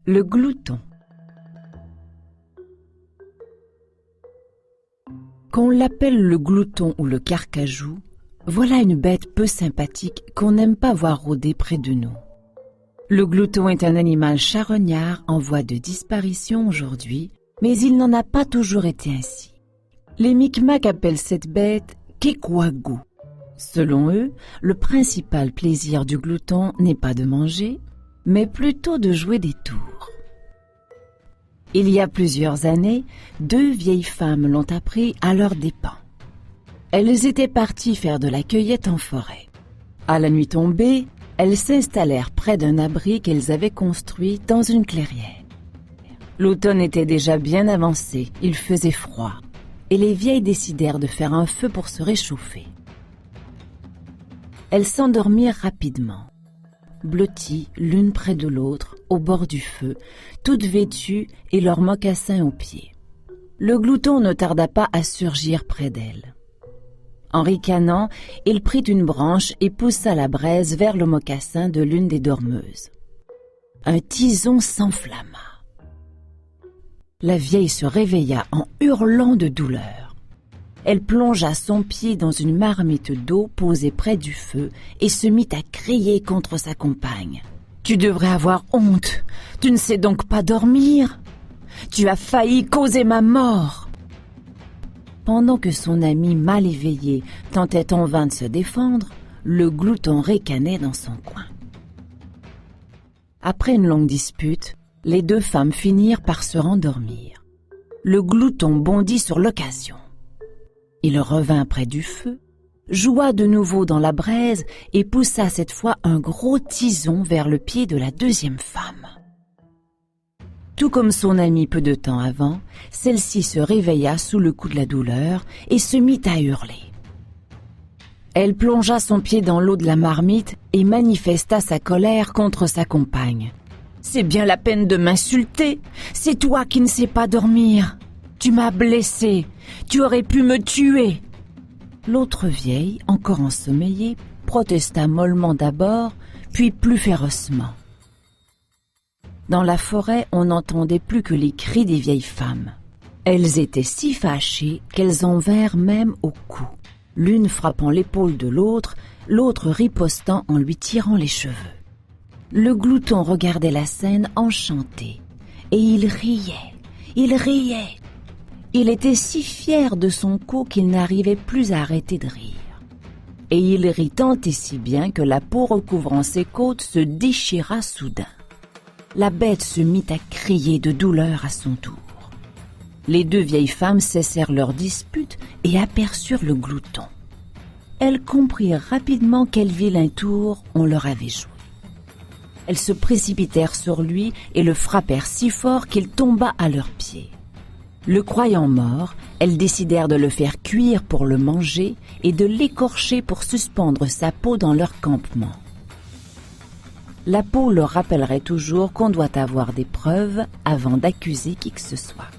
Le glouton. Qu'on l'appelle le glouton ou le carcajou, voilà une bête peu sympathique qu'on n'aime pas voir rôder près de nous. Le glouton est un animal charognard en voie de disparition aujourd'hui, mais il n'en a pas toujours été ainsi. Les Micmacs appellent cette bête Kekwagu. Selon eux, le principal plaisir du glouton n'est pas de manger, mais plutôt de jouer des tours. Il y a plusieurs années, 2 vieilles femmes l'ont appris à leurs dépens. Elles étaient parties faire de la cueillette en forêt. À la nuit tombée, elles s'installèrent près d'un abri qu'elles avaient construit dans une clairière. L'automne était déjà bien avancé, il faisait froid, et les vieilles décidèrent de faire un feu pour se réchauffer. Elles s'endormirent rapidement, blotties l'une près de l'autre, au bord du feu, toutes vêtues et leurs mocassins aux pieds. Le glouton ne tarda pas à surgir près d'elles. En ricanant, il prit une branche et poussa la braise vers le mocassin de l'une des dormeuses. Un tison s'enflamma. La vieille se réveilla en hurlant de douleur. Elle plongea son pied dans une marmite d'eau posée près du feu et se mit à crier contre sa compagne. « Tu devrais avoir honte, tu ne sais donc pas dormir. Tu as failli causer ma mort. » Pendant que son ami mal éveillé tentait en vain de se défendre, le glouton ricanait dans son coin. Après une longue dispute, les 2 femmes finirent par se rendormir. Le glouton bondit sur l'occasion. Il revint près du feu, joua de nouveau dans la braise et poussa cette fois un gros tison vers le pied de la 2e femme. Tout comme son amie peu de temps avant, celle-ci se réveilla sous le coup de la douleur et se mit à hurler. Elle plongea son pied dans l'eau de la marmite et manifesta sa colère contre sa compagne. « C'est bien la peine de m'insulter, c'est toi qui ne sais pas dormir. Tu m'as blessée, tu aurais pu me tuer. » L'autre vieille, encore ensommeillée, protesta mollement d'abord, puis plus férocement. Dans la forêt, on n'entendait plus que les cris des vieilles femmes. Elles étaient si fâchées qu'elles en vinrent même au cou, l'une frappant l'épaule de l'autre, l'autre ripostant en lui tirant les cheveux. Le glouton regardait la scène enchanté, et il riait, il riait. Il était si fier de son coup qu'il n'arrivait plus à arrêter de rire. Et il rit tant et si bien que la peau recouvrant ses côtes se déchira soudain. La bête se mit à crier de douleur à son tour. Les 2 vieilles femmes cessèrent leur dispute et aperçurent le glouton. Elles comprirent rapidement quel vilain tour on leur avait joué. Elles se précipitèrent sur lui et le frappèrent si fort qu'il tomba à leurs pieds. Le croyant mort, elles décidèrent de le faire cuire pour le manger et de l'écorcher pour suspendre sa peau dans leur campement. La peau leur rappellerait toujours qu'on doit avoir des preuves avant d'accuser qui que ce soit.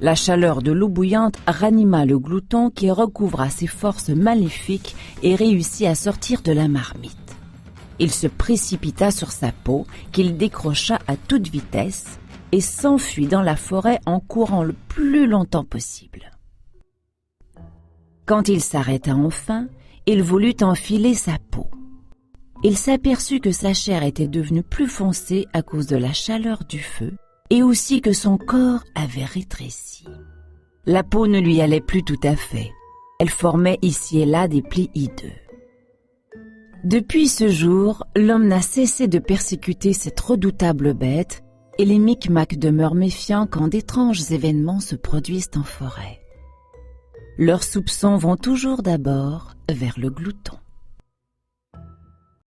La chaleur de l'eau bouillante ranima le glouton qui recouvra ses forces maléfiques et réussit à sortir de la marmite. Il se précipita sur sa peau qu'il décrocha à toute vitesse et s'enfuit dans la forêt en courant le plus longtemps possible. Quand il s'arrêta enfin, il voulut enfiler sa peau. Il s'aperçut que sa chair était devenue plus foncée à cause de la chaleur du feu et aussi que son corps avait rétréci. La peau ne lui allait plus tout à fait. Elle formait ici et là des plis hideux. Depuis ce jour, l'homme n'a cessé de persécuter cette redoutable bête et les Micmacs demeurent méfiants quand d'étranges événements se produisent en forêt. Leurs soupçons vont toujours d'abord vers le glouton.